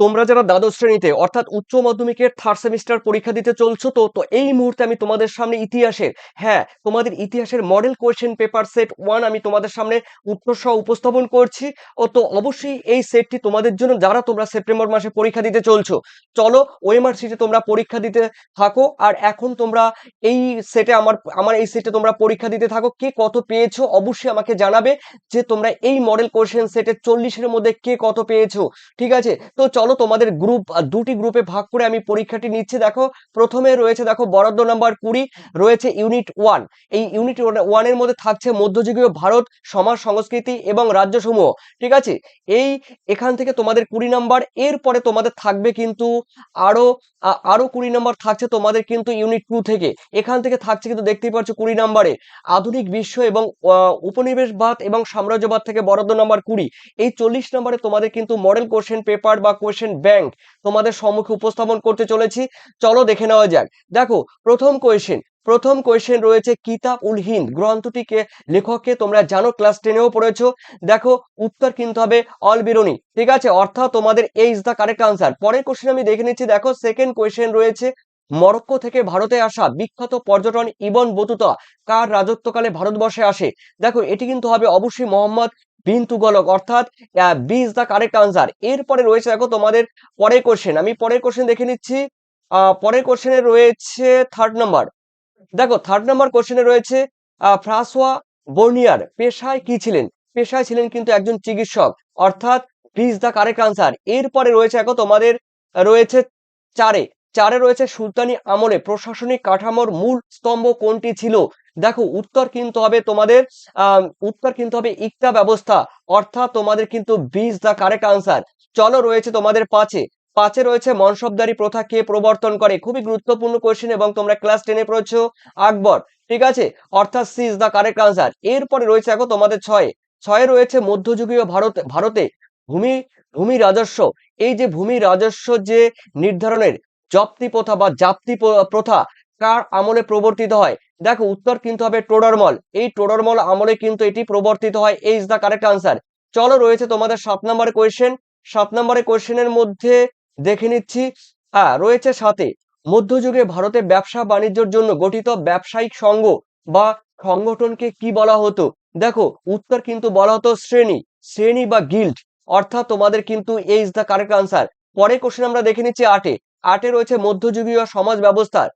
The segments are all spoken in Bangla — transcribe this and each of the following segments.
তোমরা যারা দ্বাদশ শ্রেণীতে অর্থাৎ উচ্চ মাধ্যমিকের থার্ড সেমিস্টার পরীক্ষা দিতে চলছো, তো এই মুহূর্তে আমি তোমাদের সামনে ইতিহাসের, হ্যাঁ, তোমাদের ইতিহাসের মডেল কোয়েশ্চেন পেপার সেট 1 আমি তোমাদের সামনে উত্তর সহ উপস্থাপন করছি। তো অবশ্যই এই সেটটি তোমাদের জন্য, যারা তোমরা সেপ্টেম্বর মাসে পরীক্ষা দিতে চলছো, চলো ওএমআর সিটে তোমরা পরীক্ষা দিতে থাকো। আর এখন তোমরা এই সেটে আমার আমার এই সেটে তোমরা পরীক্ষা দিতে থাকো। কে কত পেয়েছো অবশ্যই আমাকে জানাবে, যে তোমরা এই মডেল কোয়েশ্চেন সেটে 40-এর মধ্যে কে কত পেয়েছো। ঠিক আছে, তো চলো তোমাদের গ্রুপ, দুটি গ্রুপে ভাগ করে আমি পরীক্ষাটি নিচ্ছি। দেখো, প্রথমে রয়েছে, দেখো, বরাদ্দ নাম্বার 20 রয়েছে ইউনিট 1। এই ইউনিট 1 এর মধ্যে থাকছে মধ্যযুগীয় ভারত, সমাজ সংস্কৃতি এবং রাজ্যসমূহ। ঠিক আছে, এখান থেকে তোমাদের 20 নাম্বার। এরপরে তোমাদের থাকবে কিন্তু আরো আরো 20 নাম্বার থাকছে তোমাদের কিন্তু ইউনিট 2 থেকে। এখান থেকে থাকছে কিন্তু দেখতেই পাচ্ছ 20 নাম্বারে আধুনিক বিশ্ব এবং উপনিবেশবাদ এবং সাম্রাজ্যবাদ থেকে বরাদ্দ নাম্বার 20। এই 40 নম্বরে তোমাদের কিন্তু মডেল কোশ্চেন পেপার বা কোশ্চেন ব্যাংক তোমাদের সম্মুখে উপস্থাপন করতে চলেছি। চলো দেখে নেওয়া যাক। দেখো, প্রথম কোয়েশ্চেন রয়েছে কিতাব উল হিন্দ গ্রন্থটিকে লেখককে তোমরা জানো, ক্লাস 10এও পড়েছো। দেখো, উত্তর কিন্তু হবে অল বিরুনি। ঠিক আছে, অর্থাৎ তোমাদের এ ইজ দা কারেক্ট আনসার। পরের কোশ্চেন আমি দেখে নিচ্ছি। দেখো, সেকেন্ড কোয়েশ্চেন রয়েছে মরক্কো থেকে ভারতে আসা বিখ্যাত পর্যটন ইবন বতুতা কার রাজত্বকালে ভারতবর্ষে আসে। দেখো, এটি কিন্তু হবে অবশ্যই মোহাম্মদ বিন তুগলক, অর্থাৎ B is the correct answer. এরপরে রয়েছে, দেখো, তোমাদের পরের কোশ্চেন, আমি পরের কোশ্চেন দেখে নিচ্ছি। পরের কোশ্চেনে রয়েছে থার্ড নাম্বার। দেখো, থার্ড নাম্বার কোশ্চেনে রয়েছে ফ্রাঁসোয়া বর্নিয়ার পেশায় কি ছিলেন। পেশায় ছিলেন কিন্তু একজন চিকিৎসক, অর্থাৎ B is the correct answer. এরপরে রয়েছে, দেখো, তোমাদের রয়েছে চারে চারে রয়েছে সুলতানি আমলে প্রশাসনিক কাঠামোর মূল স্তম্ভ কোনটি ছিল। দেখো, উত্তর কিন্তু হবে ইকতা ব্যবস্থা, অর্থাৎ তোমাদের কিন্তু B is the correct answer. চলো, রয়েছে তোমাদের পাঁচে পাঁচে রয়েছে মনসবদারি প্রথা কে প্রবর্তন করে। খুবই গুরুত্বপূর্ণ কোশ্চেন এবং তোমরা ক্লাস 10-এ পড়েছো, আকবর। ঠিক আছে, অর্থাৎ C is the correct answer. এরপরে রয়েছে, দেখো, তোমাদের ছয়ে রয়েছে মধ্যযুগীয় ভারতে ভূমি ভূমি রাজস্ব, এই যে ভূমি রাজস্ব যে নির্ধারণের জপ্তি প্রথা বা জাপ্তি প্রথা কার আমলে প্রবর্তিত হয়। দেখো, উত্তর কিন্তু হবে টোডরমল। এই টোডরমল আমলে কিন্তু এটি প্রবর্তিত হয়। এই ইজ দা কারেক্ট আনসার। চলো, রয়েছে তোমাদের 7 নম্বরের কোয়েশ্চেন। 7 নম্বরের কোয়েশ্চেনের মধ্যে দেখে নিচ্ছি। রয়েছে 7-এ মধ্যযুগে ভারতে ব্যবসা বাণিজ্যের জন্য গঠিত ব্যবসায়িক সংঘ বা সংগঠনকে কি বলা হতো। দেখো, উত্তর কিন্তু বলা হতো শ্রেণী শ্রেণী বা গিল্ড, অর্থাৎ তোমাদের কিন্তু এই ইজ দা কারেক্ট আনসার। পরের কোশ্চেন আমরা দেখে নিচ্ছি 8-এ রয়েছে মধ্যযুগীয় সমাজ ব্যবস্থার,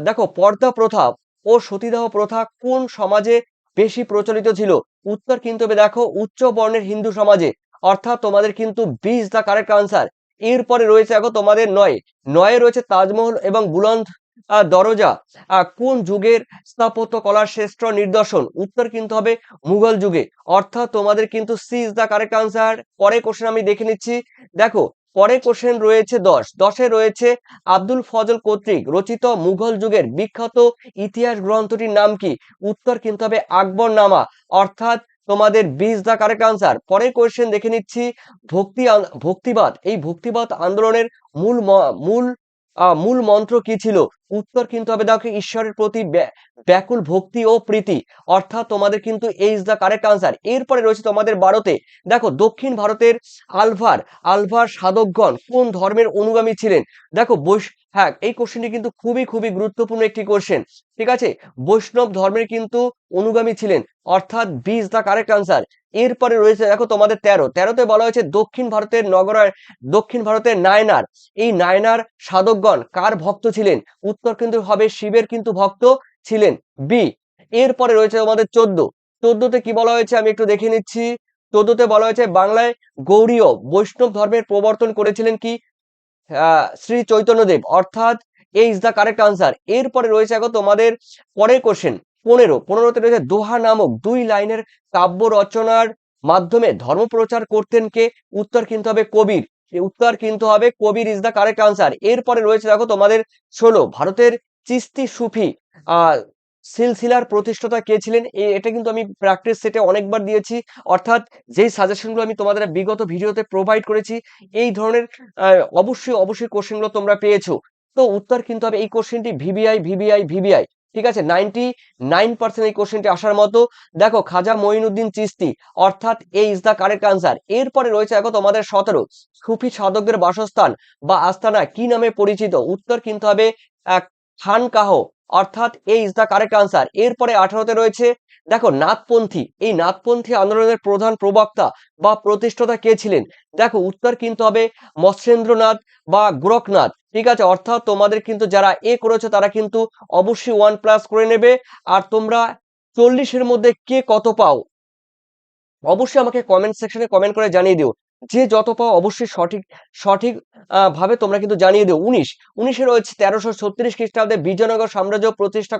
দেখো, পর্দা প্রথা ও সতীদাহ প্রথা কোন সমাজে বেশি প্রচলিত ছিল। উত্তর কিন্তু হবে, দেখো, উচ্চ বর্ণের হিন্দু সমাজে, অর্থাৎ তোমাদের কিন্তু B is the correct answer. এরপরে রয়েছে, দেখো, তোমাদের নয়ে রয়েছে তাজমহল এবং বুলন্দ দরজা কোন যুগের স্থাপত্য কলার শ্রেষ্ঠ নিদর্শন। উত্তর কিন্তু হবে মুঘল যুগে, অর্থাৎ তোমাদের কিন্তু C is the correct answer. পরের কোশ্চেন আমি দেখে নিচ্ছি। দেখো, পরের কোশ্চেন রয়েছে 10-এ রয়েছে আব্দুল ফজল কর্তৃক রচিত মুঘল যুগের বিখ্যাত ইতিহাস গ্রন্থটির নাম কি। উত্তর কিন্তু হবে আকবর নামা, অর্থাৎ তোমাদের B is the correct answer. পরের কোশ্চেন দেখে নিচ্ছি। ভক্তিবাদ, এই ভক্তিবাদ আন্দোলনের মূল মূল মূল মন্ত্র কি ছিল। উত্তর কিন্তু হবে, দেখো, ঈশ্বরের প্রতি ব্যাকুল ভক্তি ও প্রীতি, অর্থাৎ তোমাদের কিন্তু এই ইজ দা কারেক্ট আনসার। এরপরে রয়েছে তোমাদের 12-তে। দেখো, দক্ষিণ ভারতের আলভার আলভার সাধকগণ কোন ধর্মের অনুগামী ছিলেন। দেখো, হ্যাঁ, এই কোশ্চেনটি কিন্তু খুবই খুবই গুরুত্বপূর্ণ একটি কোশ্চেন। ঠিক আছে, বৈষ্ণব ধর্মের কিন্তু অনুগামী ছিলেন, অর্থাৎ B is the correct answer. এরপরে রয়েছে, দেখো, তোমাদের 13-তে বলা হয়েছে দক্ষিণ ভারতের নায়নার, এই নায়নার সাধকগণ কার ভক্ত ছিলেন। উত্তর কিন্তু হবে শিবের কিন্তু ভক্ত ছিলেন, বি। এরপরে রয়েছে তোমাদের 14-তে কি বলা হয়েছে আমি একটু দেখে নিচ্ছি। 14-তে বলা হয়েছে বাংলায় গৌড়ীয় বৈষ্ণব ধর্মের প্রবর্তন করেছিলেন কি, শ্রী চৈতন্যদেব, অর্থাৎ A is the correct answer. এরপরে রয়েছে, দেখো, তোমাদের পরের কোশ্চেন 15-তে রয়েছে দোহা নামক 2 লাইনের কাব্য রচনার মাধ্যমে ধর্ম প্রচার করতেন কে। উত্তর কিন্তু হবে কবির। উত্তর কিন্তু হবে কবির ইজ দা কারেক্ট আনসার। এরপরে রয়েছে, দেখো, তোমাদের 16 ভারতের চিস্তি সুফি আহ সিলসিলার প্রতিষ্ঠাতা কে ছিলেন। এটা কিন্তু আমি প্র্যাকটিস সেটে অনেকবার দিয়েছি, অর্থাৎ যেই সাজেশনগুলো আমি তোমাদের বিগত ভিডিওতে প্রোভাইড করেছি, এই ধরনের অবশ্যই কোশ্চেনগুলো তোমরা পেয়েছো। তো উত্তর কিন্তু হবে এই কোশ্চেনটি ভিভিআই ভিভিআই ভিভিআই। ঠিক আছে, 99% এই কোশ্চেনটি আসার মতো। দেখো খাজা মঈনুদ্দিন চিশতি, অর্থাৎ A is the correct answer. এরপরে রয়েছে দেখো তোমাদের 17, সুফি সাধকদের বাসস্থান বা আস্তানা কি নামে পরিচিত? উত্তর কিন্তু হবে খানকাহ, অর্থাৎ A is the correct answer. এরপরে 18তে রয়েছে দেখো নাথপন্থী, এই নাথপন্থী আন্দোলনের প্রধান প্রবক্তা বা প্রতিষ্ঠাতা কে ছিলেন? দেখো উত্তর কিন্তু হবে মৎস্যেন্দ্রনাথ বা গোরখনাথ। ঠিক আছে, অর্থাৎ তোমাদের কিন্তু যারা এ করেছো তারা কিন্তু অবশ্যই 1+ করে নেবে। আর তোমরা 40-এর মধ্যে কে কত পাও অবশ্যই আমাকে কমেন্ট সেকশনে কমেন্ট করে জানিয়ে দিও। যে যত পাও অবশ্যই সঠিক সঠিক ভাবে তোমরা কিন্তু জানিয়ে দিও। 19 রয়েছে 1336 খ্রিস্টাব্দে বিজয়নগর সাম্রাজ্য প্রতিষ্ঠা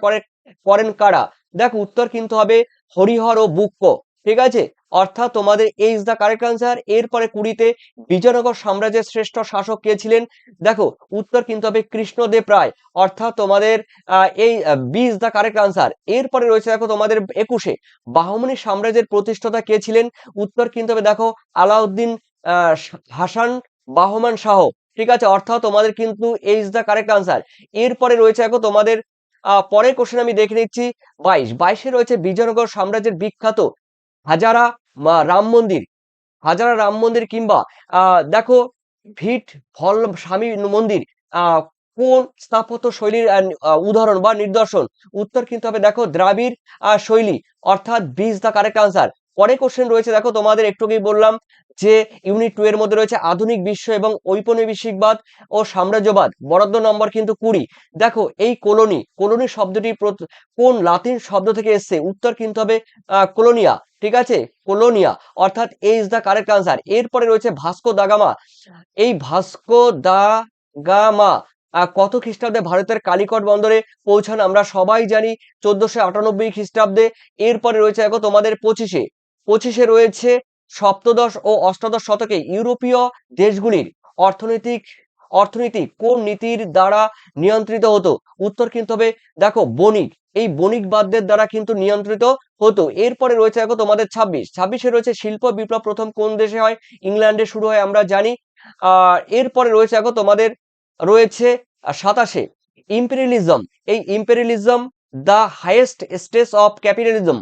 করেন কারা? দেখো উত্তর কিন্তু হবে হরিহর ও বুক্ক। ঠিক আছে, অর্থাৎ তোমাদের এই ইজ দা কারেক্ট আনসার। এরপরে 20-তে বিজয়নগর সাম্রাজ্যের শ্রেষ্ঠ শাসক কে ছিলেন? দেখো উত্তর কিন্তু হবে কৃষ্ণদেব রায়, অর্থাৎ তোমাদের এই B is the correct answer. এরপরে রয়েছে দেখো তোমাদের 21-এ বাহমনি সাম্রাজ্যের প্রতিষ্ঠাতা কে ছিলেন? উত্তর কিন্তু হবে দেখো আলাউদ্দিন হাসান বাহমান শাহ। ঠিক আছে, অর্থাৎ তোমাদের কিন্তু এই ইজ দা কারেক্ট আনসার। এরপরে রয়েছে দেখো তোমাদের পরের কোশ্চেন আমি দেখে নিচ্ছি। 22-এ রয়েছে বিজয়নগর সাম্রাজ্যের বিখ্যাত হাজারা রাম মন্দির, হাজারা রাম মন্দির কিংবা দেখো ভিট ভল স্বামী মন্দির কোন স্থাপত্য শৈলীর উদাহরণ বা নিদর্শন? উত্তর কিন্তু হবে দেখো দ্রাবিড় শৈলী, অর্থাৎ B is the correct answer. পরে কোশ্চেন রয়েছে দেখো তোমাদের একটু আগেই বললাম যে ইউনিট 2 এর মধ্যে রয়েছে আধুনিক বিশ্ব এবং ঔপনিবেশিকবাদ ও সাম্রাজ্যবাদ, বরাদ্দ নম্বর কিন্তু 20। দেখো এই কলোনি শব্দটি কোন লাতিন শব্দ থেকে এসেছে? উত্তর কিন্তু হবে কলোনিয়া। ঠিক আছে, কলোনিয়া, অর্থাৎ A is the correct answer. এরপরে রয়েছে ভাস্কো দা গামা, এই ভাস্কো দা গামা কত খ্রিস্টাব্দে ভারতের কালিকট বন্দরে পৌঁছান? আমরা সবাই জানি 1498 খ্রিস্টাব্দে। এরপরে রয়েছে দেখো তোমাদের 25-এ রয়েছে সপ্তদশ ও অষ্টাদশ শতকে ইউরোপীয় দেশগুলির অর্থনীতি কোন নীতির দ্বারা নিয়ন্ত্রিত হতো? উত্তর কিন্তু হবে দেখো বণিক, এই বণিকবাদদের দ্বারা কিন্তু নিয়ন্ত্রিত হতো। এরপরে রয়েছে দেখো তোমাদের 26-এ রয়েছে শিল্প বিপ্লব প্রথম কোন দেশে হয়? ইংল্যান্ডে শুরু হয় আমরা জানি। এরপরে রয়েছে দেখো তোমাদের রয়েছে 27-এ ইম্পেরিয়ালিজম, এই imperialism the highest stage of capitalism,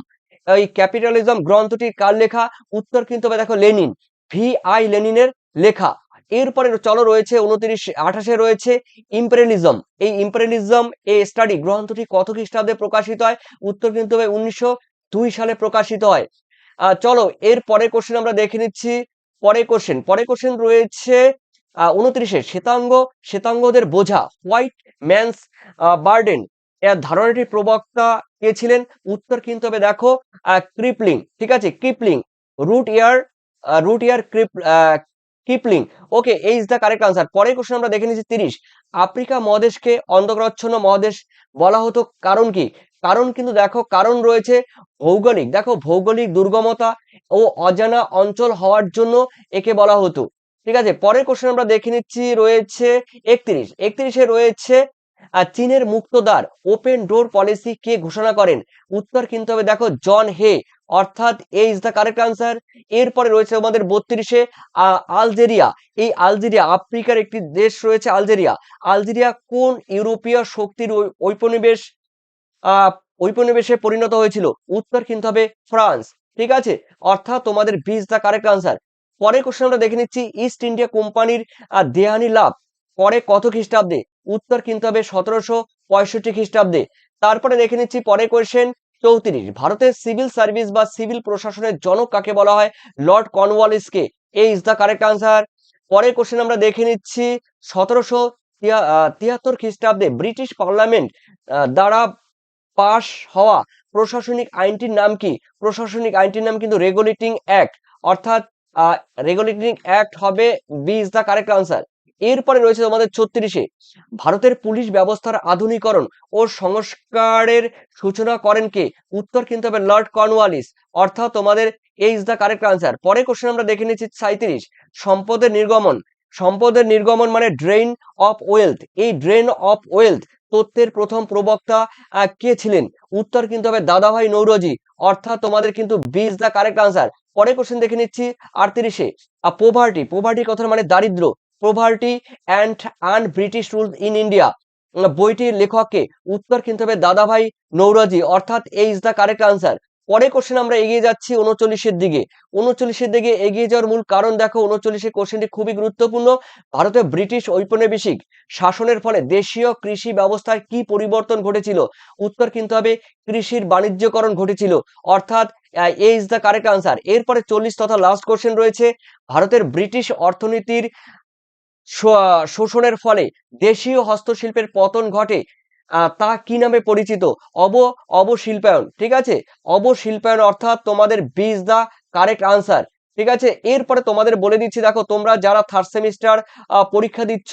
এই ক্যাপিটালিজম গ্রন্থটি কার লেখা? উত্তর কিন্তু হবে দেখো লেনিন, VI লেনিনের লেখা। এরপরে চলো রয়েছে 28-এ রয়েছে ইম্পেরিয়ালিজম, এই ইম্পেরিয়ালিজম এ স্টাডি গ্রন্থটি কত খ্রিস্টাব্দে প্রকাশিত হয়? উত্তর কিন্তু হবে 1902 সালে প্রকাশিত হয়। চলো এর পরের কোশ্চেন আমরা দেখে নিচ্ছি। পরের কোশ্চেন রয়েছে 29-এ শ্বেতাঙ্গদের বোঝা, হোয়াইট ম্যানস বার্ডেন, এর ধারণাটির প্রবক্তা কে ছিলেন? উত্তর কিন্তু হবে দেখো ক্রিপলিং। ঠিক আছে, ক্রিপলিং, রুট ইয়ার কিপলিং। ওকে, এই ইজ দা কারেক্ট আনসার। পরের কোশ্চেন আমরা দেখে নিচ্ছি 30, আফ্রিকা মহাদেশকে অন্ধকারাচ্ছন্ন মহাদেশ বলা হতো কারণ কি? কারণ কিন্তু দেখো কারণ রয়েছে ভৌগোলিক, দেখো ভৌগোলিক দুর্গমতা ও অজানা অঞ্চল হওয়ার জন্য একে বলা হতো। ঠিক আছে, পরের কোশ্চেন আমরা দেখে নিচ্ছি রয়েছে 31-এ রয়েছে চীনের মুক্তদ্বার ওপেন ডোর পলিসি কে ঘোষণা করেন? উত্তর কিন্তু হবে দেখো জন হে, অর্থাৎ A is the correct answer. এরপরে রয়েছে আমাদের 32-এ আলজেরিয়া, এই আলজেরিয়া আফ্রিকার একটি দেশ রয়েছে আলজেরিয়া। আলজেরিয়া কোন ইউরোপীয় শক্তির ঔপনিবেশ ঔপনিবেশে পরিণত হয়েছিল? উত্তর কিন্তু হবে ফ্রান্স। ঠিক আছে, অর্থাৎ তোমাদের B is the correct answer. পরের কোশ্চেন আমরা দেখে নিচ্ছি ইস্ট ইন্ডিয়া কোম্পানির দেহানি লাভ পরে কত খ্রিস্টাব্দে? উত্তর কিন্তু হবে 1765 খ্রিস্টাব্দে। তারপরে দেখে নিচ্ছি পরের কোশ্চেন 34, ভারতের সিভিল সার্ভিস বা সিভিল প্রশাসনের জনক কাকে বলা হয়? লর্ড কর্নওয়ালিসকে। A is the correct answer. পরের কোশ্চেন আমরা দেখে নিচ্ছি 1773 খ্রিস্টাব্দে ব্রিটিশ পার্লামেন্ট দ্বারা পাশ হওয়া প্রশাসনিক আইনটির নাম কি? প্রশাসনিক আইনটির নাম কিন্তু রেগুলেটিং অ্যাক্ট, অর্থাৎ রেগুলেটিং অ্যাক্ট হবে B is the correct answer. এরপরে রয়েছে তোমাদের 36-এ ভারতের পুলিশ ব্যবস্থার আধুনিকরণ ও সংস্কারের সূচনা করেন কে? উত্তর কিন্তু হবে লর্ড কর্নওয়ালিস, অর্থাৎ তোমাদের এ ইজ দা কারেক্ট আনসার। পরের কোশ্চেন আমরা দেখে নিচ্ছি 37, সম্পদের নির্গমন মানে ড্রেন অফ ওয়েলথ, এই ড্রেন অফ ওয়েলথ তত্ত্বের প্রথম প্রবক্তা কে ছিলেন? উত্তর কিন্তু হবে দাদাভাই নৌরোজি, অর্থাৎ তোমাদের কিন্তু B is the correct answer. পরের কোশ্চেন দেখে নিচ্ছি 38-এ পোভার্টি কথার মানে দারিদ্র, poverty and British rule in India, বইটির লেখককে? উত্তর কিন্তু হবে দাদাভাই নওরোজি, অর্থাৎ A is the correct answer. পরের কোশ্চেন আমরা এগিয়ে যাচ্ছি 39 দিকে। 39 দিকে এগিয়ে যাওয়ার মূল কারণ দেখো, 39 কোশ্চেনটি খুবই গুরুত্বপূর্ণ। ভারতে ব্রিটিশ ঔপনিবেশিক শাসনের ফলে দেশীয় কৃষি ব্যবস্থার কি পরিবর্তন ঘটেছিল? উত্তর কিন্তু হবে কৃষির বাণিজ্যকরণ ঘটেছিল, অর্থাৎ A is the correct answer. এরপরে 40 তথা লাস্ট কোশ্চেন রয়েছে, ভারতের ব্রিটিশ অর্থনীতির শোষণের ফলে দেশীয় হস্তশিল্পের পতন ঘটে, তা কি নামে পরিচিত? অব অবশিল্পায়ন। ঠিক আছে, অবশিল্পায়ন, অর্থাৎ তোমাদের B is the correct answer. ঠিক আছে, এরপরে তোমাদের বলে দিচ্ছি, দেখো তোমরা যারা থার্ড সেমিস্টার পরীক্ষা দিচ্ছ,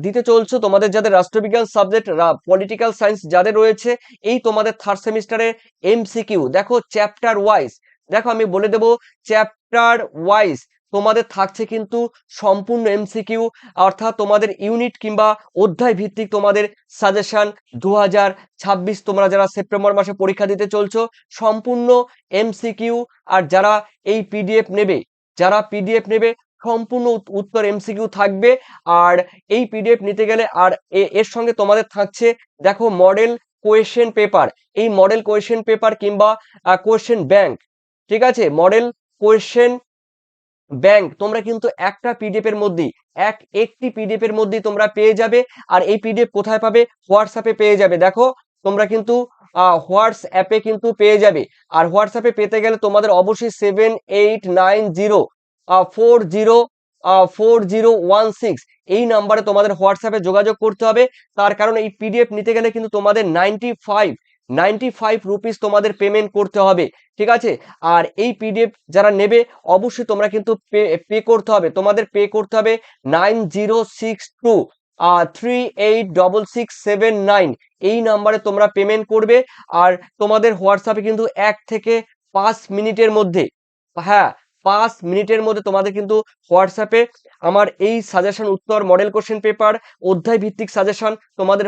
দিতে চলছো, তোমাদের যাদের রাষ্ট্রবিজ্ঞান সাবজেক্ট, পলিটিক্যাল সায়েন্স যাদের রয়েছে, এই তোমাদের থার্ড সেমিস্টারের এমসিকিউ দেখো চ্যাপ্টার ওয়াইজ। দেখো আমি বলে দেবো, চ্যাপ্টার ওয়াইজ তোমাদের থাকছে কিন্তু সম্পূর্ণ এমসিকিউ, অর্থাৎ তোমাদের ইউনিট কিংবা অধ্যায় ভিত্তিক তোমাদের সাজেশন 2026, তোমরা যারা সেপ্টেম্বর মাসে পরীক্ষা দিতে চলছো, সম্পূর্ণ এমসিকিউ। আর যারা এই পিডিএফ নেবে, যারা পিডিএফ নেবে, সম্পূর্ণ উত্তর এমসিকিউ থাকবে। আর এই পিডিএফ নিতে গেলে আর এর সঙ্গে তোমাদের থাকছে দেখো মডেল কোয়েশ্চেন পেপার। এই মডেল কোয়েশ্চেন পেপার কিংবা কোয়েশ্চেন ব্যাংক। ঠিক আছে, মডেল কোয়েশ্চেন ব্যাংক তোমরা কিন্তু একটা পিডিএফ এর মধ্যেই, একটি পিডিএফ এর মধ্যেই তোমরা পেয়ে যাবে। আর এই পিডিএফ কোথায় পাবে? হোয়াটসঅ্যাপে পেয়ে যাবে। দেখো তোমরা কিন্তু হোয়াটসঅ্যাপে কিন্তু পেয়ে যাবে। আর হোয়াটসঅ্যাপে পেতে গেলে তোমাদের অবশ্যই 7890404016 এই নাম্বারে তোমাদের হোয়াটসঅ্যাপে যোগাযোগ করতে হবে। তার কারণ এই পিডিএফ নিতে গেলে কিন্তু তোমাদের 95 রুপিস তোমাদের পেমেন্ট করতে হবে। ঠিক আছে, আর এই পিডিএফ যারা নেবে, অবশ্যই তোমরা কিন্তু পে করতে হবে, তোমাদের পে করতে হবে 9062386679 এই নাম্বারে তোমরা পেমেন্ট করবে। আর তোমাদের হোয়াটসঅ্যাপে কিন্তু 1 থেকে 5 মিনিটের মধ্যে, হ্যাঁ 5 মিনিটের মধ্যে তোমাদের কিন্তু হোয়াটসঅ্যাপে আমার এই সাজেশন উত্তর, মডেল কোশ্চেন পেপার, অধ্যায় ভিত্তিক সাজেশন তোমাদের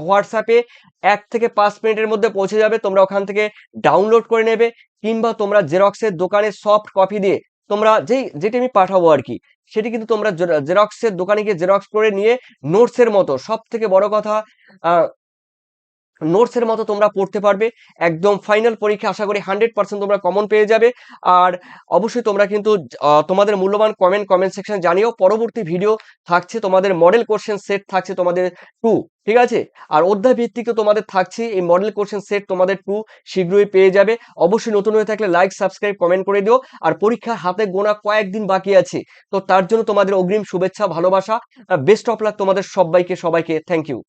হোয়াটসঅ্যাপে 1 থেকে 5 মিনিটের মধ্যে পৌঁছে যাবে। তোমরা ওখান থেকে ডাউনলোড করে নেবে, কিংবা তোমরা জেরক্সের দোকানে সফট কপি দিয়ে তোমরা যেটি আমি পাঠাবো আর কি, সেটি কিন্তু তোমরা জেরক্সের দোকানে গিয়ে জেরক্স করে নিয়ে নোটসের মতো, সব থেকে বড় কথা, নোটসের মতো তোমরা পড়তে পারবে। একদম ফাইনাল পরীক্ষা আশা করি 100% তোমরা কমন পেয়ে যাবে। আর অবশ্যই তোমরা কিন্তু তোমাদের মূল্যবান কমেন্ট সেকশন জানিও। পরবর্তী ভিডিও থাকছে তোমাদের মডেল কোশ্চেন সেট থাকছে তোমাদের 2। ঠিক আছে, আর অধ্যায় ভিত্তিক তো তোমাদের থাকছে, এই মডেল কোশ্চেন সেট তোমাদের 2 শীঘ্রই পেয়ে যাবে। অবশ্যই নতুন হয়ে থাকলে লাইক সাবস্ক্রাইব কমেন্ট করে দিও। আর পরীক্ষার হাতে গোনা কয়েকদিন বাকি আছে, তো তার জন্য তোমাদের অগ্রিম শুভেচ্ছা ভালোবাসা। বেস্ট অফ লাক তোমাদের সবাইকে। Thank you.